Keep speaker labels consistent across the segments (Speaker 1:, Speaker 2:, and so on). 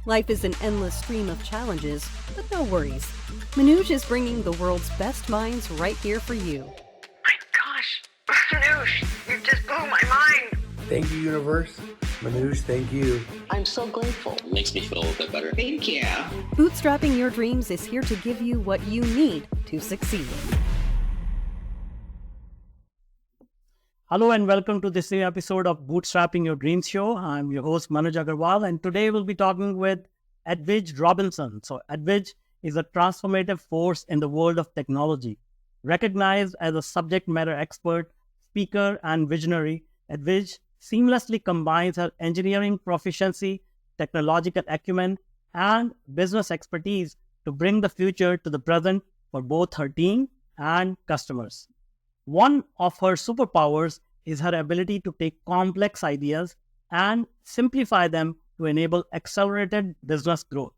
Speaker 1: Life is an endless stream of challenges, but no worries. Manuj is bringing the world's best minds right here for you.
Speaker 2: My gosh, Manuj, you just blew my mind.
Speaker 3: Thank you, universe. Manuj, thank you.
Speaker 4: I'm so grateful.
Speaker 5: It makes me feel a little bit better.
Speaker 4: Thank you.
Speaker 1: Bootstrapping your dreams is here to give you what you need to succeed.
Speaker 6: Hello and welcome to this new episode of Bootstrapping Your Dreams Show. I'm your host Manuj Aggarwal, and today we'll be talking with Edwige Robinson. So Edwige is a transformative force in the world of technology. Recognized as a subject matter expert, speaker, and visionary, Edwige seamlessly combines her engineering proficiency, technological acumen, and business expertise to bring the future to the present for both her team and customers. One of her superpowers is her ability to take complex ideas and simplify them to enable accelerated business growth.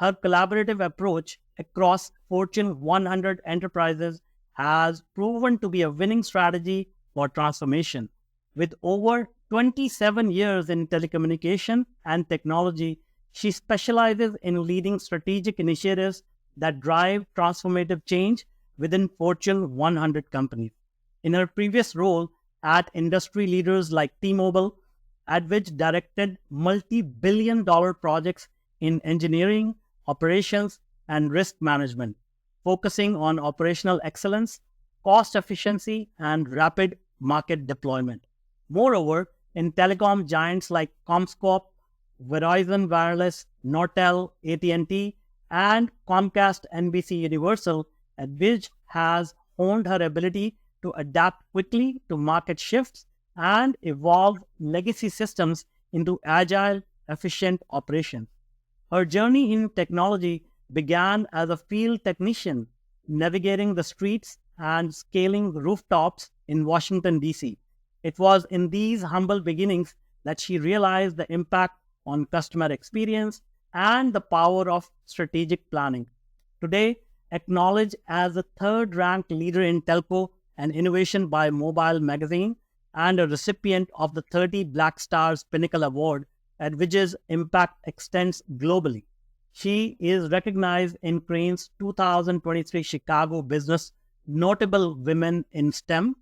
Speaker 6: Her collaborative approach across Fortune 100 enterprises has proven to be a winning strategy for transformation. With over 27 years in telecommunication and technology, she specializes in leading strategic initiatives that drive transformative change within Fortune 100 companies. In her previous role at industry leaders like T-Mobile, Edwige directed multi-billion-dollar projects in engineering, operations, and risk management, focusing on operational excellence, cost efficiency, and rapid market deployment. Moreover, in telecom giants like Comscope, Verizon Wireless, Nortel, AT&T, and Comcast NBCUniversal, Edwige has honed her ability to adapt quickly to market shifts and evolve legacy systems into agile, efficient operations. Her journey in technology began as a field technician, navigating the streets and scaling rooftops in Washington, D.C. It was in these humble beginnings that she realized the impact on customer experience and the power of strategic planning. Today, acknowledged as a third-ranked leader in telco and innovation by Mobile Magazine and a recipient of the 30 Black Stars Pinnacle Award, Edwige's impact extends globally. She is recognized in Crain's 2023 Chicago Business Notable Women in STEM,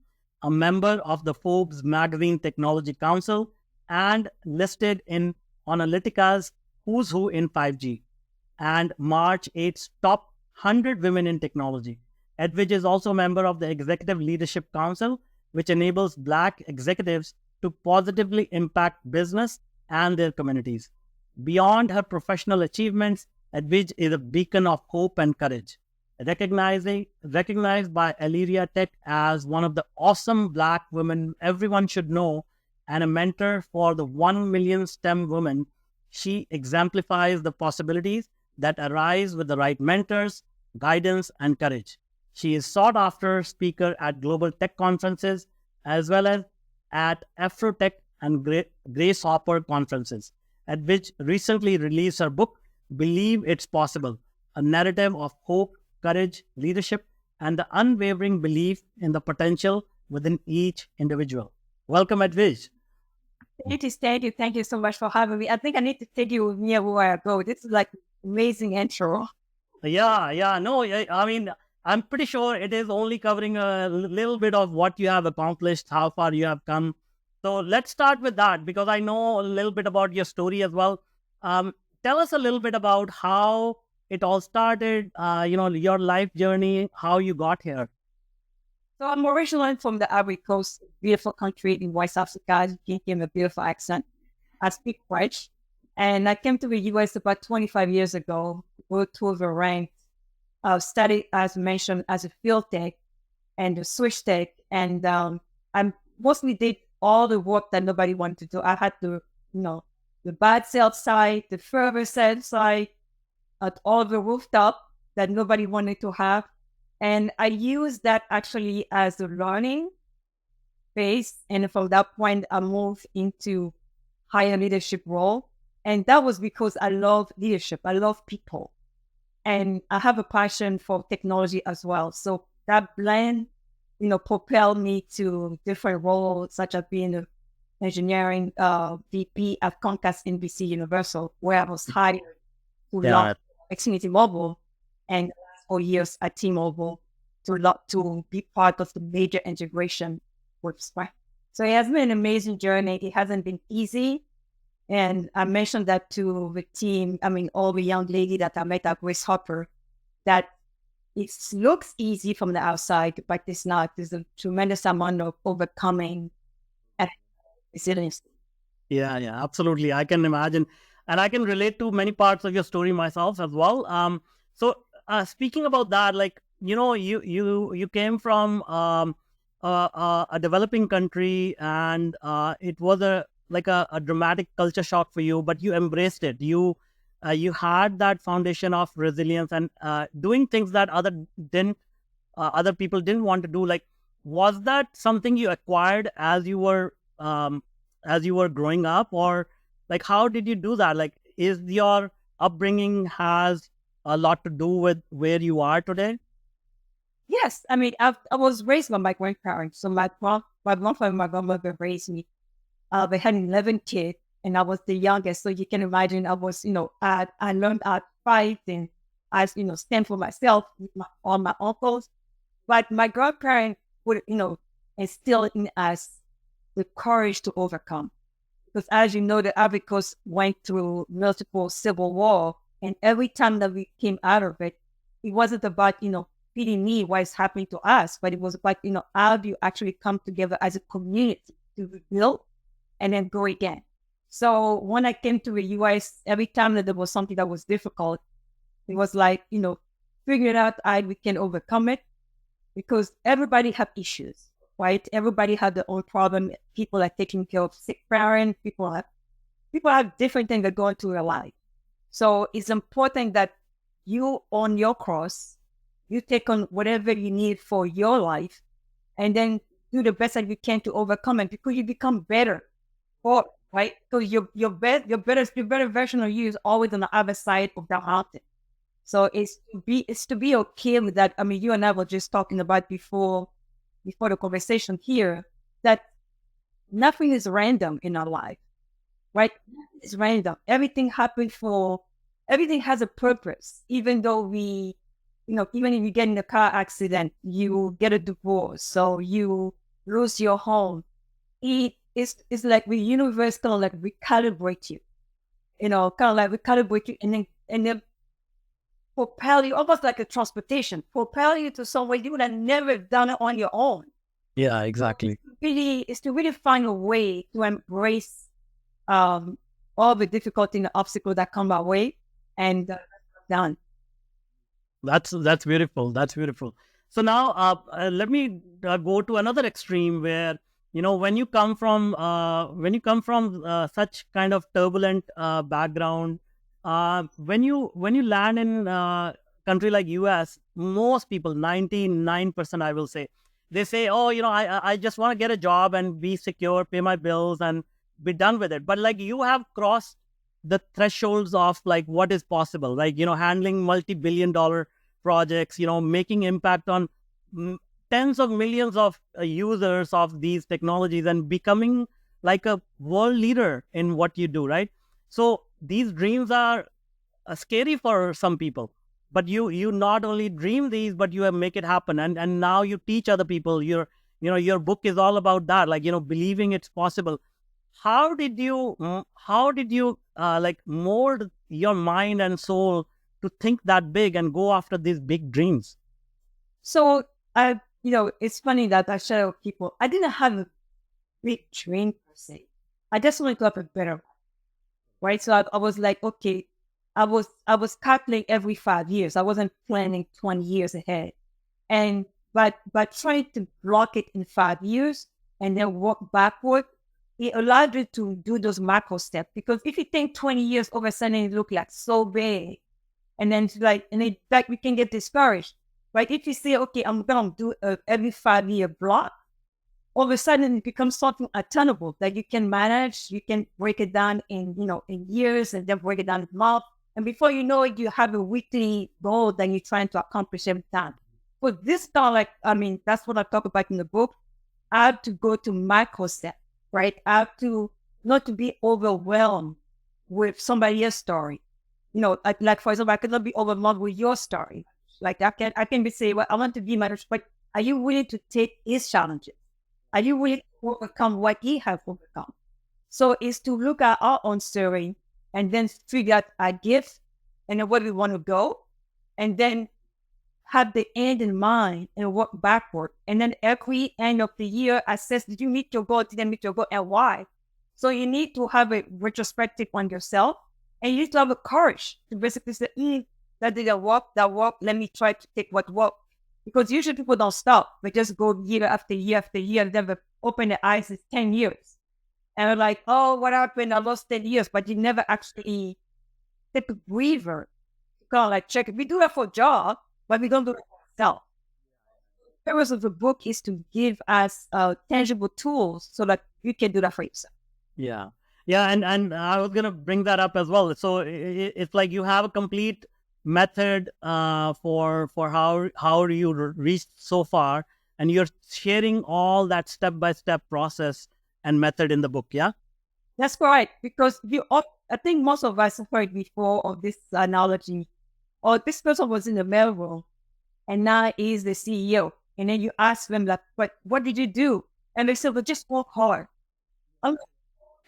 Speaker 6: a member of the Forbes Magazine Technology Council, and listed in Analytica's Who's Who in 5G, and March 8's Top 100 Women in Technology. Edwige is also a member of the Executive Leadership Council, which enables Black executives to positively impact business and their communities. Beyond her professional achievements, Edwige is a beacon of hope and courage. Recognized by Elyria Tech as one of the awesome Black women everyone should know and a mentor for the 1 million STEM women, she exemplifies the possibilities that arise with the right mentors, guidance, and courage. She is sought-after speaker at global tech conferences as well as at Afrotech and Grace Hopper conferences, at which recently released her book, Believe It's Possible, a narrative of hope, courage, leadership, and the unwavering belief in the potential within each individual. Welcome, Edwige.
Speaker 7: Thank you so much for having me. I think I need to take you near where I go. This is like amazing intro.
Speaker 6: I mean, I'm pretty sure it is only covering a little bit of what you have accomplished, how far you have come. So let's start with that because I know a little bit about your story as well. Tell us a little bit about how it all started, your life journey, how you got here.
Speaker 7: So I'm originally from the Ivory Coast, beautiful country in West Africa. You can a beautiful accent. I speak French. And I came to the US about 25 years ago, worked through the ranks. Studied, as mentioned, as a field tech and a switch tech. And I mostly did all the work that nobody wanted to do. I had the bad sales side, the further sales side, at all the rooftop that nobody wanted to have. And I used that actually as a learning phase. And from that point, I moved into higher leadership role. And that was because I love leadership. I love people. And I have a passion for technology as well. So that blend, propelled me to different roles, such as being a engineering VP at Comcast NBCUniversal, where I was hired to
Speaker 6: Yeah.
Speaker 7: launch Xfinity Mobile, and the last 4 years at T-Mobile to be part of the major integration with Sprint. So it has been an amazing journey. It hasn't been easy. And I mentioned that to the team, all the young lady that I met at Grace Hopper, that it looks easy from the outside, but it's not. There's a tremendous amount of overcoming and resilience.
Speaker 6: Yeah, absolutely. I can imagine, and I can relate to many parts of your story myself as well. Speaking about that, like you came from a developing country, and it was a dramatic culture shock for you, but you embraced it. You had that foundation of resilience and doing things that other people didn't want to do. Like, was that something you acquired as you were growing up, or like how did you do that? Like, is your upbringing has a lot to do with where you are today?
Speaker 7: Yes, I was raised by my grandparents. So my grandfather and my grandmother raised me. They had 11 kids, and I was the youngest. So you can imagine I was, I learned how to fight and stand for myself with all my uncles. But my grandparents would, instill in us the courage to overcome. Because as you know, the Ivory Coast went through multiple civil war, and every time that we came out of it, it wasn't about, feeding me what's happening to us, but it was about, how do you actually come together as a community to rebuild and then go again. So when I came to the US, every time that there was something that was difficult, it was like, figuring out how we can overcome it, because everybody have issues, right? Everybody have their own problem. People are taking care of sick parents. People have different things that go into their life. So it's important that you own your cross, you take on whatever you need for your life, and then do the best that you can to overcome it, because you become better. Right? Because your better version of you is always on the other side of the mountain. So it's to be okay with that. You and I were just talking about before the conversation here, that nothing is random in our life, right? It's random. Everything has a purpose. Even though even if you get in a car accident, you get a divorce, so you lose your home. It's like the universe kind of like recalibrate you, and then propel you, almost like a transportation, propel you to somewhere you would have never done it on your own.
Speaker 6: Yeah, exactly.
Speaker 7: It's to really find a way to embrace all the difficulty and the obstacles that come our way, and done.
Speaker 6: That's beautiful. That's beautiful. So now, let me go to another extreme where when you come from such kind of turbulent background, when you land in country like US, most people, 99%, I will say, they say, oh, I just want to get a job and be secure, pay my bills, and be done with it. But like, you have crossed the thresholds of like what is possible, like handling multi-billion-dollar projects, making impact on tens of millions of users of these technologies, and becoming like a world leader in what you do, right? So these dreams are scary for some people, but you not only dream these, but you make it happen, and now you teach other people. Your book is all about that, like believing it's possible. How did you like mold your mind and soul to think that big and go after these big dreams?
Speaker 7: So it's funny that I share with people, I didn't have a big dream per se. I just wanted to have a better life, right? So I was like, okay, I was calculating every 5 years. I wasn't planning 20 years ahead, but trying to block it in 5 years and then work backward, it allowed you to do those macro steps. Because if you think 20 years, all of a sudden it look like so big, and then we can get discouraged, right? If you say, okay, I'm gonna do every 5-year block, all of a sudden it becomes something attainable that you can manage. You can break it down in years, and then break it down in months, and before you know it, you have a weekly goal that you're trying to accomplish every time. But this kind of that's what I talk about in the book. I had to go to micro steps. right? I have to not to be overwhelmed with somebody else's story. Like for example, I cannot be overwhelmed with your story. Like I can be say, well, I want to be Manuj, but are you willing to take his challenges? Are you willing to overcome what he has overcome? So it's to look at our own story and then figure out our gifts and then where we want to go, and then have the end in mind and work backward. And then every end of the year, assess, did you meet your goal? Did you meet your goal? And why? So you need to have a retrospective on yourself, and you need to have the courage to basically say, that didn't work, let me try to take what worked. Because usually people don't stop. They just go year after year after year, and then they open their eyes, it's 10 years. And they're like, oh, what happened? I lost 10 years. But you never actually take a breather to kind of like check it. We do that for a job, but we don't do it for ourselves. The purpose of the book is to give us tangible tools so that you can do that for yourself.
Speaker 6: Yeah. And I was going to bring that up as well. So it's like you have a complete method for how you reached so far, and you're sharing all that step-by-step process and method in the book. Yeah,
Speaker 7: that's correct. Because I think most of us have heard before of this analogy, or this person was in the mailroom and now he's the CEO, and then you ask them like, but what did you do? And they say, well, just work hard.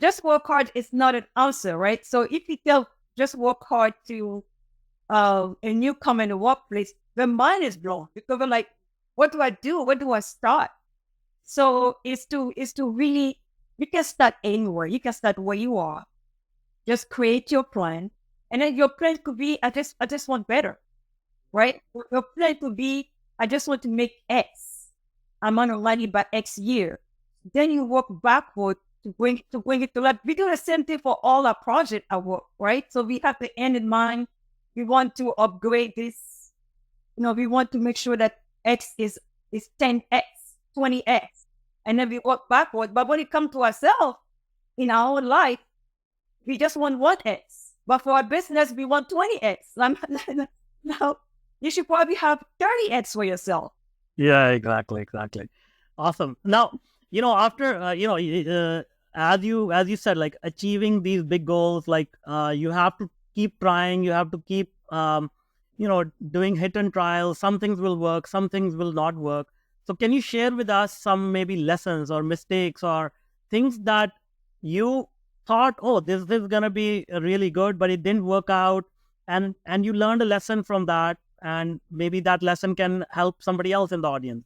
Speaker 7: Just work hard is not an answer, right? So if you tell just work hard to a newcomer in the workplace, their mind is blown, because they're like, what do I do? Where do I start? So it's to really, you can start anywhere. You can start where you are. Just create your plan. And then your plan could be, I just want better, right? Your plan could be, I just want to make X amount of money by X year. Then you work backward to bring it to life. We do the same thing for all our projects at work, right? So we have the end in mind. We want to upgrade this. We want to make sure that X is 10X, 20X. And then we work backward. But when it comes to ourselves, in our own life, we just want 1X. But for our business, we want 20X. Now, you should probably have 30X for yourself.
Speaker 6: Yeah, exactly. Awesome. Now, after, as you said, like achieving these big goals, like you have to keep trying, you have to keep, doing hit and trial. Some things will work, some things will not work. So can you share with us some maybe lessons or mistakes or things that you thought, oh, this is going to be really good, but it didn't work out, and you learned a lesson from that, and maybe that lesson can help somebody else in the audience?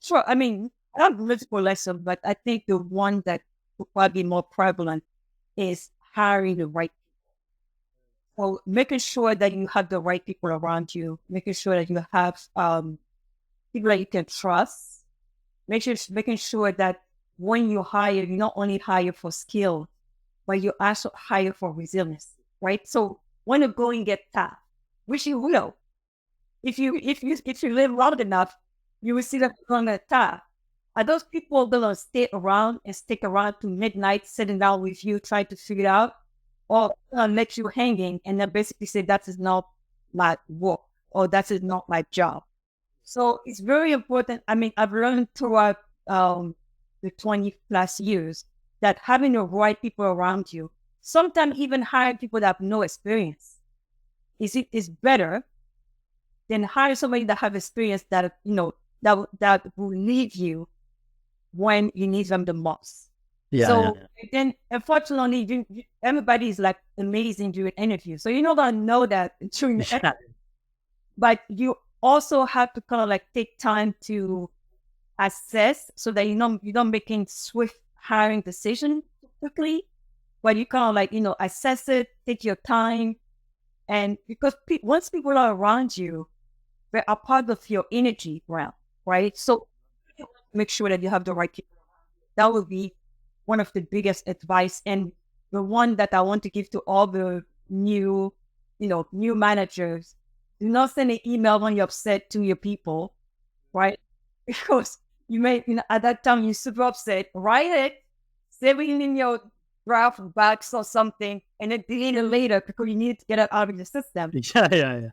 Speaker 7: Sure. I mean, I have multiple lessons, but I think the one that will probably be more prevalent is hiring the right people. So making sure that you have the right people around you, making sure that you have people that you can trust, making sure that when you hire, you not only hire for skill, but you also hire for resilience, right? So when the going gets tough, which you will, if you live long enough, you will see that going get tough. Are those people gonna stay around and stick around to midnight, sitting down with you, trying to figure it out, or let you hanging and then basically say that is not my work or that is not my job? So it's very important. I mean, I've learned throughout the 20 plus years that having the right people around you, sometimes even hiring people that have no experience, is better than hire somebody that have experience that that will leave you when you need them the most. Then unfortunately, everybody is like amazing during interview, so you're not gonna know that during the interview. But you also have to kind of like take time to assess so that you're not making swift hiring decision quickly, but you kind of like assess it, take your time, and because once people are around you, they are part of your energy round, right? So make sure that you have the right people. That would be one of the biggest advice, and the one that I want to give to all the new managers. Do not send an email when you're upset to your people, right? Because you may, at that time you're super upset. Write it, save it in your draft box or something, and then delete it later because you need to get it out of the system.
Speaker 6: Yeah.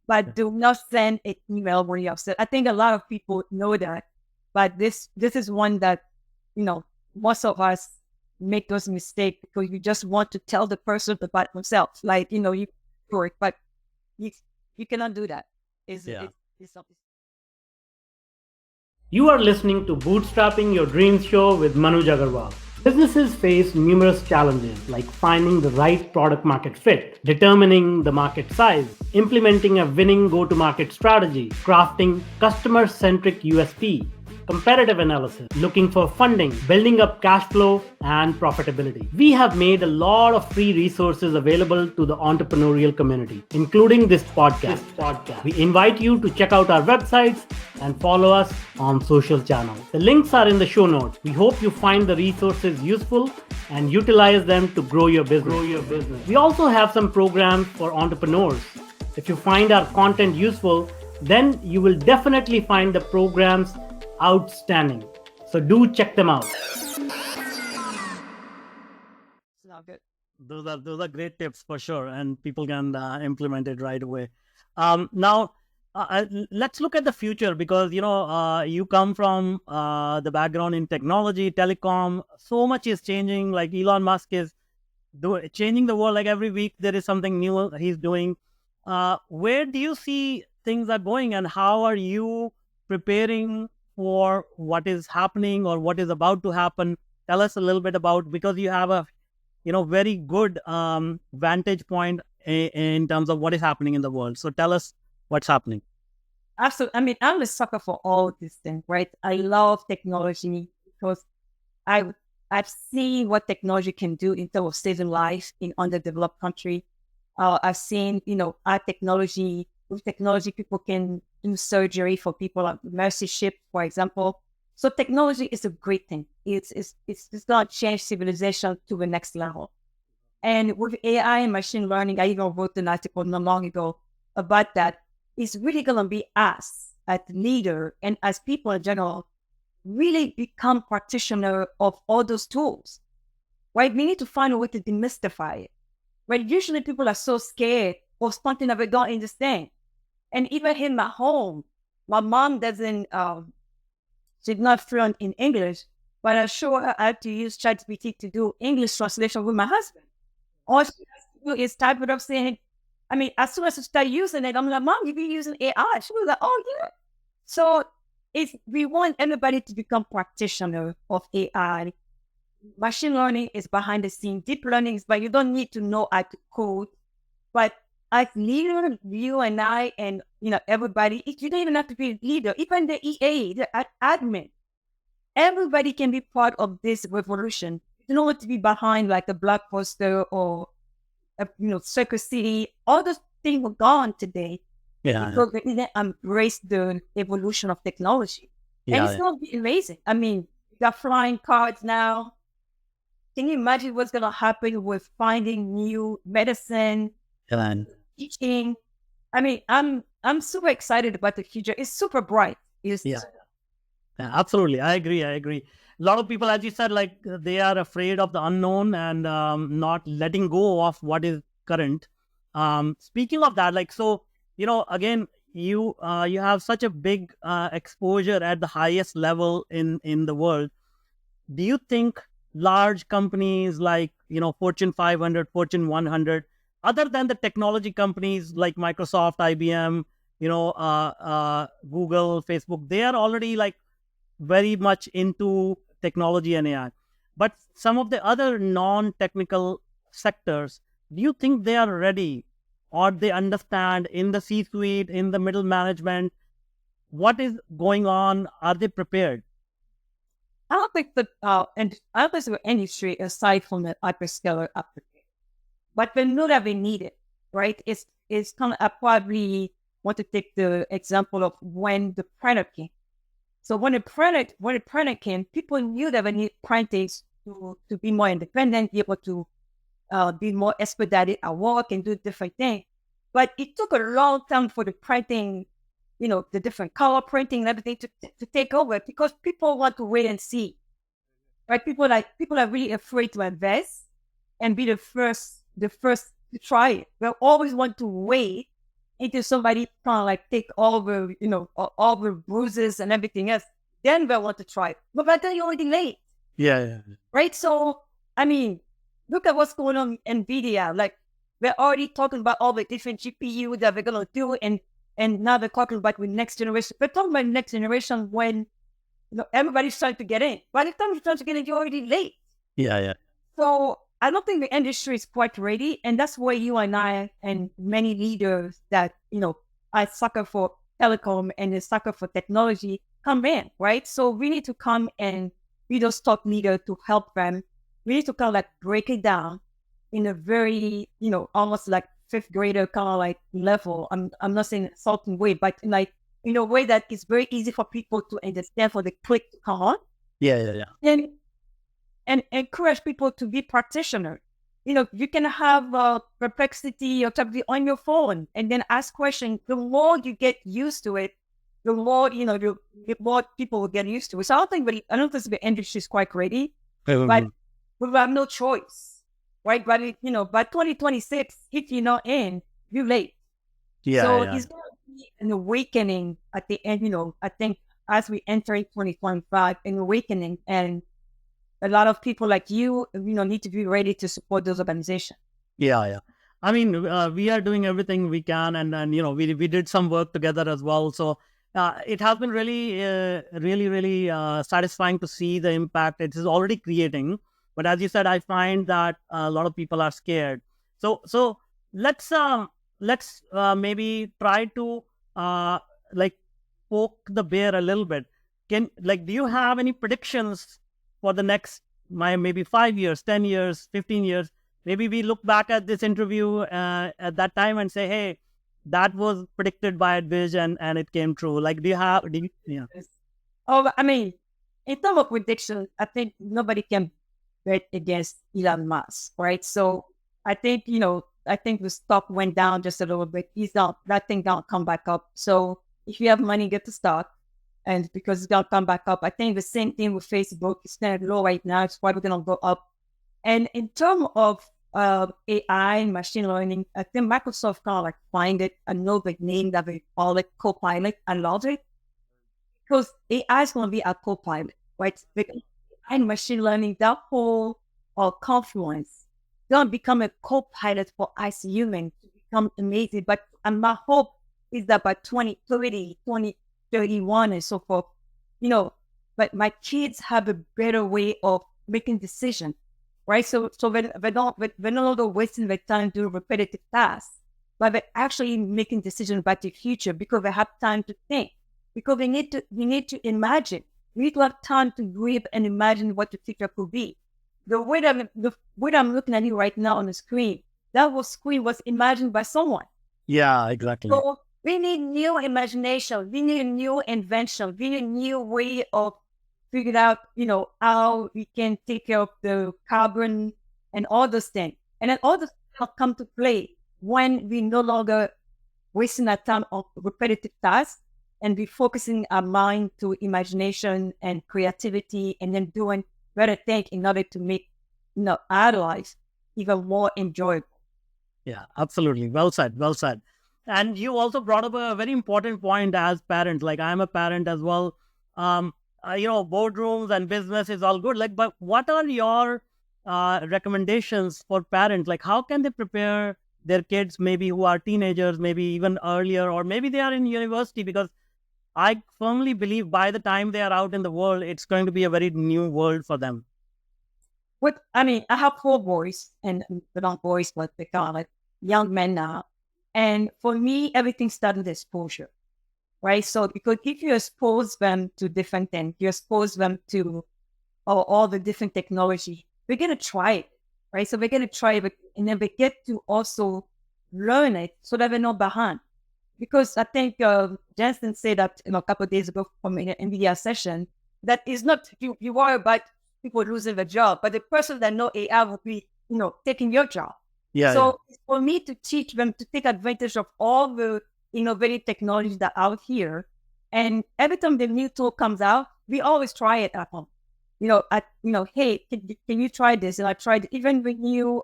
Speaker 7: But do not send an email when you're upset. I think a lot of people know that, but this is one that most of us make those mistakes because you just want to tell the person about themselves. Like, you work, but you cannot do that. It's something.
Speaker 6: You are listening to Bootstrapping Your Dreams Show with Manuj Aggarwal. Businesses face numerous challenges like finding the right product market fit, determining the market size, implementing a winning go-to-market strategy, crafting customer-centric USP, competitive analysis, looking for funding, building up cash flow and profitability. We have made a lot of free resources available to the entrepreneurial community, including this podcast. We invite you to check out our websites and follow us on social channels. The links are in the show notes. We hope you find the resources useful and utilize them to grow your business. We also have some programs for entrepreneurs. If you find our content useful, then you will definitely find the programs outstanding. So do check them out.
Speaker 7: Not good.
Speaker 6: Those are great tips for sure, and people can implement it right away. Now, let's look at the future because you come from the background in technology, telecom. So much is changing. Like Elon Musk is changing the world. Like every week there is something new he's doing. Where do you see things are going, and how are you preparing for what is happening or what is about to happen? Tell us a little bit about, because you have a very good vantage point in terms of what is happening in the world. So tell us what's happening.
Speaker 7: Absolutely. I mean, I'm a sucker for all these things, right? I love technology because I've seen what technology can do in terms of saving lives in underdeveloped country. I've seen, with technology, people can do surgery for people like mercy ship, for example. So technology is a great thing. It's going to change civilization to the next level. And with AI and machine learning, I even wrote an article not long ago about that. It's really going to be us as leader and as people in general really become practitioner of all those tools, right? We need to find a way to demystify it. Right? Usually people are so scared of something that they don't understand. And even in my home, my mom doesn't, she's not fluent in English, but I show her how to use ChatGPT to do English translation with my husband. All she has to do is type it up saying, as soon as I start using it, I'm like, Mom, you be using AI. She was like, oh, yeah. So we want everybody to become practitioner of AI. Machine learning is behind the scenes. Deep learning is, but you don't need to know how to code. But as leader, you and I and everybody, you don't even have to be a leader. Even the EA, the admin, everybody can be part of this revolution. You don't want to be behind like a Blockbuster or Circus City. All those things are gone today.
Speaker 6: Yeah.
Speaker 7: Because we need to embrace the evolution of technology. And it's going to be amazing. We got flying cars now. Can you imagine what's going to happen with finding new medicine, teaching? I'm super excited about the future. It's super bright.
Speaker 6: Yeah, absolutely. I agree. A lot of people, as you said, like they are afraid of the unknown and not letting go of what is current. Speaking of that, again, you have such a big exposure at the highest level in the world. Do you think large companies like Fortune 500, Fortune 100, other than the technology companies like Microsoft, IBM, Google, Facebook, they are already like very much into technology and AI. But some of the other non-technical sectors, do you think they are ready, or they understand in the C-suite, in the middle management, what is going on? Are they prepared?
Speaker 7: I don't think that, and I don't think the industry aside from the hyperscaler up there, but they know that they need it, right? It's kind of, I probably want to take the example of when the printer came. So when the printer came, people knew that they need printers to be more independent, be able to be more expedited at work and do different things. But it took a long time for the printing, the different color printing and everything to take over because people want to wait and see. Right? People are really afraid to invest and be the first to try it. They always want to wait until somebody kind of like take all the bruises and everything else. Then they want to try it. But by then you're already late.
Speaker 6: Yeah.
Speaker 7: right? So, I mean, look at what's going on in NVIDIA. Like, we're already talking about all the different GPU that we're going to do, and now they're talking about with next generation. We're talking about next generation when everybody's trying to get in. By the time you're trying to get in, you're already late.
Speaker 6: Yeah.
Speaker 7: So I don't think the industry is quite ready, and that's where you and I and many leaders that I sucker for telecom and a sucker for technology come in, right? So we need to come and be those thought leader to help them. We need to kind of like break it down in a very almost like fifth grader kind of like level. I'm not saying insulting way, but in a way that is very easy for people to understand, for the click to come on.
Speaker 6: Yeah.
Speaker 7: And encourage people to be practitioners. You can have perplexity or something on your phone and then ask questions. The more you get used to it, the more, the more people will get used to it. So I don't think the industry is quite ready, but we have no choice, right? But, by 2026, if you're not in, you're late. So it's going to be an awakening at the end, I think as we enter in 2025, an awakening, and a lot of people like you need to be ready to support those organizations.
Speaker 6: Yeah. I mean, we are doing everything we can, and we did some work together as well. So it has been really satisfying to see the impact it is already creating. But as you said, I find that a lot of people are scared. So let's maybe try to like poke the bear a little bit. Do you have any predictions for the next maybe 5 years, 10 years, 15 years? Maybe we look back at this interview at that time and say, hey, that was predicted by Edwige and it came true. Yeah.
Speaker 7: Oh, I mean, in terms of prediction, I think nobody can bet against Elon Musk, right? So I think, the stock went down just a little bit. That thing gonna come back up. So if you have money, get the stock. And because it's going to come back up. I think the same thing with Facebook. It's kind of low right now. It's probably going to go up. And in terms of AI and machine learning, I think Microsoft kind of like find it. I know the name that they call it, Copilot. I love it because AI is going to be a Copilot, right? And machine learning, that whole confluence, going to become a Copilot for us humans to become amazing. But my hope is that by 2030, 2031 and so forth, but my kids have a better way of making decisions, right? So they're no longer wasting their time doing repetitive tasks, but they're actually making decisions about the future because they have time to think, because we need to imagine. We need to have time to breathe and imagine what the future could be. The way I'm looking at you right now on the screen, that screen was imagined by someone.
Speaker 6: Yeah, exactly.
Speaker 7: So we need new imagination. We need a new invention. We need a new way of figuring out, how we can take care of the carbon and all those things. And then all those things come to play when we no longer wasting our time on repetitive tasks and be focusing our mind to imagination and creativity, and then doing better things in order to make our life even more enjoyable.
Speaker 6: Yeah, absolutely. Well said. And you also brought up a very important point as parents. Like, I'm a parent as well. Boardrooms and business is all good. But what are your recommendations for parents? Like, how can they prepare their kids, maybe who are teenagers, maybe even earlier, or maybe they are in university? Because I firmly believe by the time they are out in the world, it's going to be a very new world for them.
Speaker 7: I have 4 boys, and they're not boys, but they call it young men now. And for me, everything started with exposure, right? So because if you expose them to different things, you expose them to all the different technology, we're going to try it, right? So we're going to try it, and then we get to also learn it so that we're not behind. Because I think Jensen said that a couple of days ago from an NVIDIA session, that is not, you worry about people losing their job, but the person that know AI will be, taking your job.
Speaker 6: Yeah.
Speaker 7: So for me to teach them to take advantage of all the innovative technologies that are out here, and every time the new tool comes out, we always try it at home. Hey, can you try this? And I tried even the new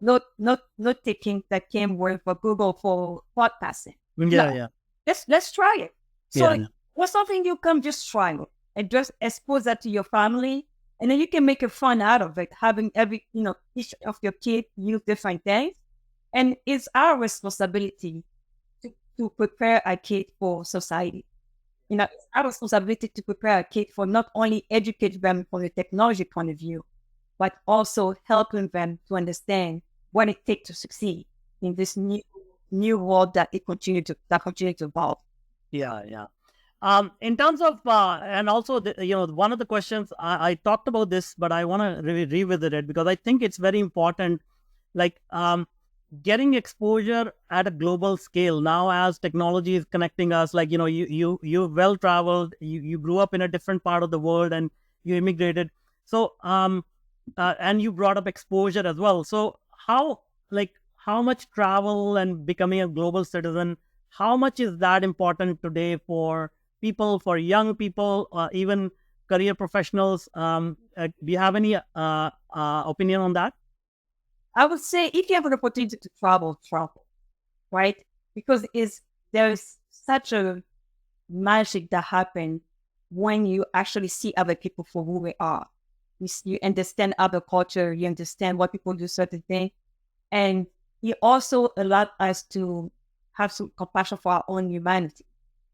Speaker 7: note taking that came with Google for podcasting.
Speaker 6: Yeah.
Speaker 7: Let's try it. So what's something you can just try it and just expose that to your family And then you can make a fun out of it, having each of your kids use different things. And it's our responsibility to prepare a kid for society. It's our responsibility to prepare a kid for not only educate them from the technology point of view, but also helping them to understand what it takes to succeed in this new world that continue to evolve.
Speaker 6: Yeah. In terms of and also one of the questions I talked about this, but I want to revisit it because I think it's very important. Like getting exposure at a global scale now as technology is connecting us. Like you well traveled, you grew up in a different part of the world, and you immigrated. So and you brought up exposure as well. So how much travel and becoming a global citizen, how much is that important today for people, for young people, even career professionals? Do you have any opinion on that?
Speaker 7: I would say if you have an opportunity to travel, right? Because there's such a magic that happens when you actually see other people for who they are. You understand other culture, you understand why people do certain things. And it also allowed us to have some compassion for our own humanity,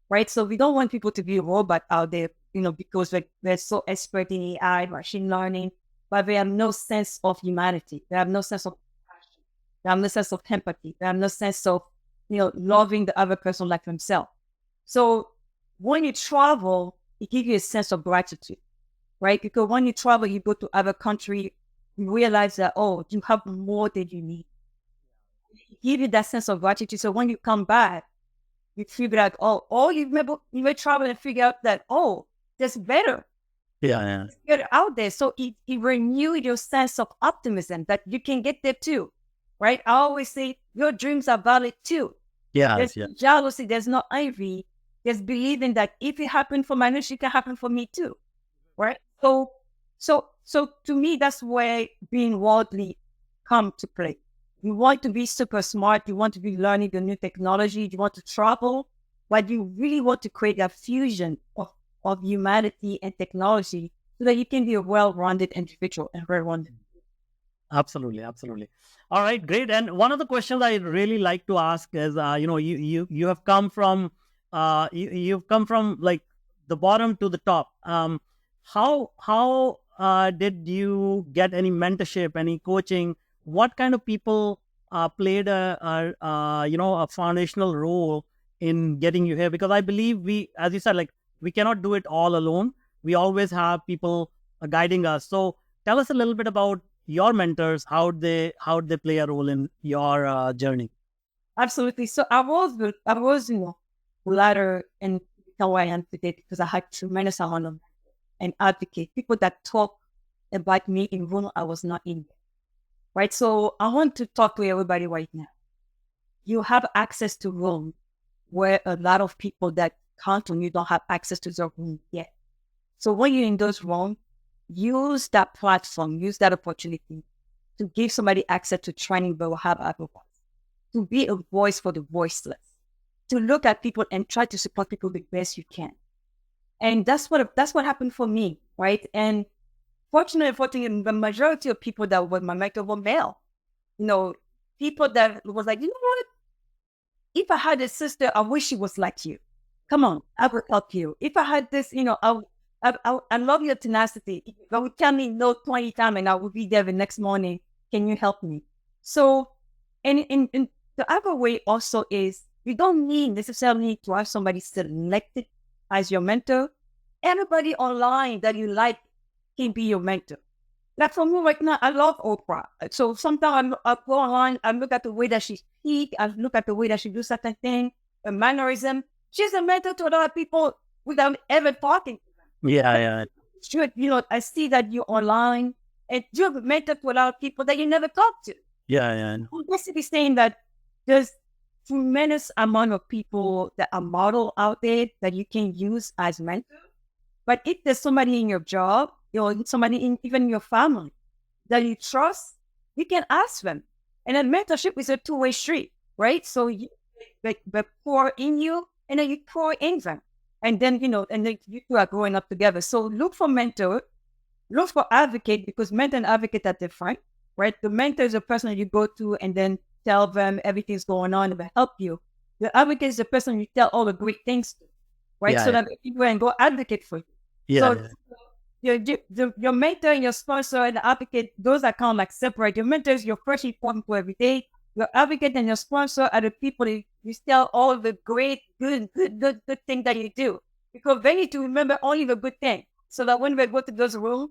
Speaker 7: right? So we don't want people to be a robot out there, because they're so expert in AI, machine learning, but they have no sense of humanity. They have no sense of compassion. They have no sense of empathy. They have no sense of, loving the other person like themselves. So when you travel, it gives you a sense of gratitude, right? Because when you travel, you go to other country, you realize that, you have more than you need. It gives you that sense of gratitude. So when you come back, you figure out, you may travel and figure out that, there's better.
Speaker 6: Yeah.
Speaker 7: Get out there. So it renewed your sense of optimism that you can get there too, right? I always say your dreams are valid too. There's no jealousy, there's no envy. There's believing that if it happened for Manuj, it can happen for me too, right? So to me, that's where being worldly come to play. You want to be super smart. You want to be learning the new technology. You want to travel, but you really want to create that fusion of humanity and technology so that you can be a well-rounded individual and well-rounded.
Speaker 6: Absolutely. All right, great. And one of the questions I really like to ask is, you have come from, you've come from like the bottom to the top. How did you get any mentorship, any coaching? What kind of people played a foundational role in getting you here? Because I believe as you said, like we cannot do it all alone. We always have people guiding us. So tell us a little bit about your mentors, how they play a role in your journey.
Speaker 7: Absolutely. So I was ladder and how I am today because I had tremendous amount of and advocate people that talk about me in room I was not in. Right. So I want to talk to everybody right now. You have access to room where a lot of people that count on you don't have access to the room yet. So when you're in those rooms, use that platform, use that opportunity to give somebody access to training they will have otherwise. To be a voice for the voiceless. To look at people and try to support people the best you can. And that's what happened for me, right? And fortunately, the majority of people that were my mentor were male. People that was like, you know what? If I had a sister, I wish she was like you. Come on, I will help you. If I had this, I love your tenacity. I would tell me no 20 times and I would be there the next morning. Can you help me? So, and the other way also is you don't necessarily to have somebody selected as your mentor. Everybody online that you like can be your mentor. Like for me right now, I love Oprah. So sometimes I go online, I look at the way that she speaks, I look at the way that she do certain things, a mannerism. She's a mentor to a lot of people without ever talking to them.
Speaker 6: Yeah.
Speaker 7: Sure, I see that you're online and you're a mentor to a lot of people that you never talk to.
Speaker 6: Yeah.
Speaker 7: I'm basically saying that there's tremendous amount of people that are model out there that you can use as mentor. But if there's somebody in your job, somebody even your family that you trust, you can ask them. And then mentorship is a two-way street, right? So they pour in you and then you pour in them. And then, and then you two are growing up together. So look for mentor look for advocate, because mentor and advocate are different, right? The mentor is a person you go to and then tell them everything's going on and will help you. The advocate is the person you tell all the great things to, right? So that people can go advocate for you. So your mentor and your sponsor and the advocate, those are kind of like separate. Your mentor is your first important for every day. Your advocate and your sponsor are the people that you tell all the great, good things that you do. Because they need to remember only the good thing, so that when they go to those rooms,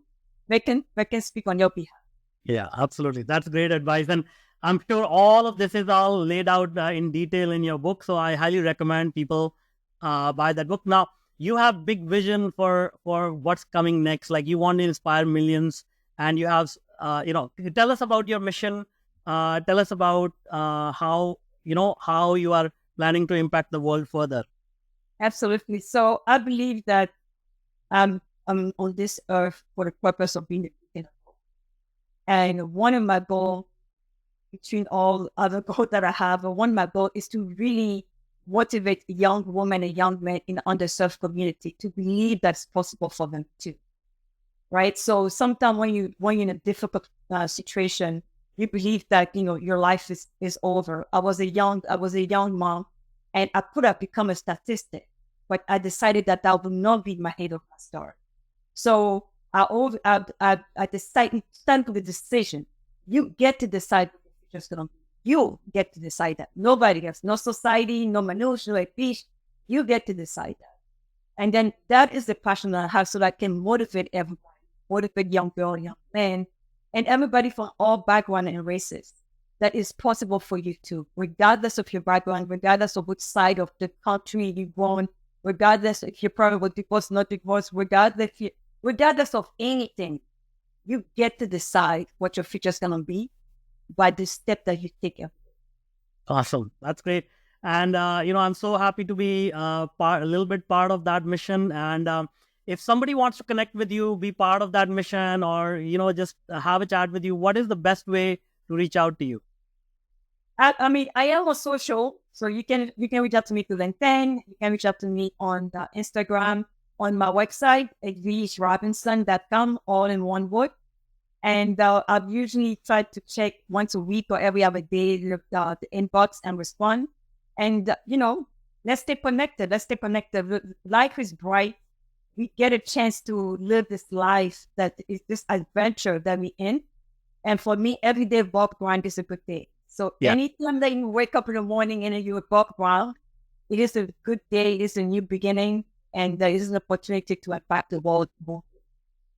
Speaker 7: they can speak on your behalf.
Speaker 6: Yeah, absolutely. That's great advice. And I'm sure all of this is all laid out in detail in your book. So I highly recommend people buy that book. Now, you have big vision for what's coming next. Like, you want to inspire millions, and you have, tell us about your mission. Tell us about how you are planning to impact the world further.
Speaker 7: Absolutely. So I believe that I'm on this earth for the purpose of being a beacon. And one of my goals, between all other goals that I have, one of my goals is to really motivate young women and young men in the underserved community to believe that's possible for them too. Right? So sometimes when you're in a difficult situation, you believe that, your life is over. I was a young mom, and I could have become a statistic, but I decided that will not be my head of my story. So I decided, stand with the decision. You get to decide what the future's going to be. You get to decide that. Nobody else, no society, no Manuj, no Edwige. You get to decide that. And then that is the passion that I have, so that I can motivate everybody, motivate young girls, young men, and everybody from all backgrounds and races. That is possible for you too, regardless of your background, regardless of which side of the country you're born, regardless if your parents were divorced, not divorced, regardless of anything. You get to decide what your future is going to be by the step that you take.
Speaker 6: Awesome. That's great. And, I'm so happy to be a little bit part of that mission. And if somebody wants to connect with you, be part of that mission, or, just have a chat with you, what is the best way to reach out to you?
Speaker 7: I am on social, so you can reach out to me through LinkedIn. You can reach out to me on Instagram, on my website, edwigerobinson.com, all in one word. And I've usually tried to check once a week or every other day the inbox and respond. And, let's stay connected. Life is bright. We get a chance to live this life, that is this adventure that we're in. And for me, every day above ground is a good day. So anytime that you wake up in the morning and you're above ground, it is a good day. It is a new beginning. And there is an opportunity to impact the world more.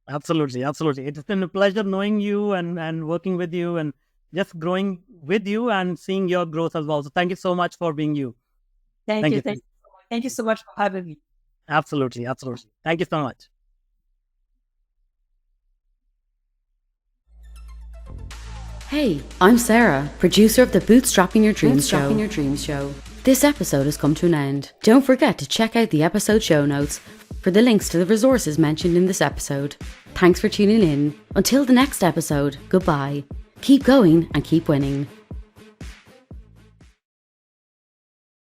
Speaker 6: Absolutely. It's been a pleasure knowing you and working with you and just growing with you and seeing your growth as well. So thank you so much for being you.
Speaker 7: Thank you so much for having me.
Speaker 6: Absolutely. Thank you so much.
Speaker 4: Hey, I'm Sarah, producer of the Bootstrapping Your Dreams show. This episode has come to an end. Don't forget to check out the episode show notes for the links to the resources mentioned in this episode. Thanks for tuning in. Until the next episode, goodbye. Keep going and keep winning.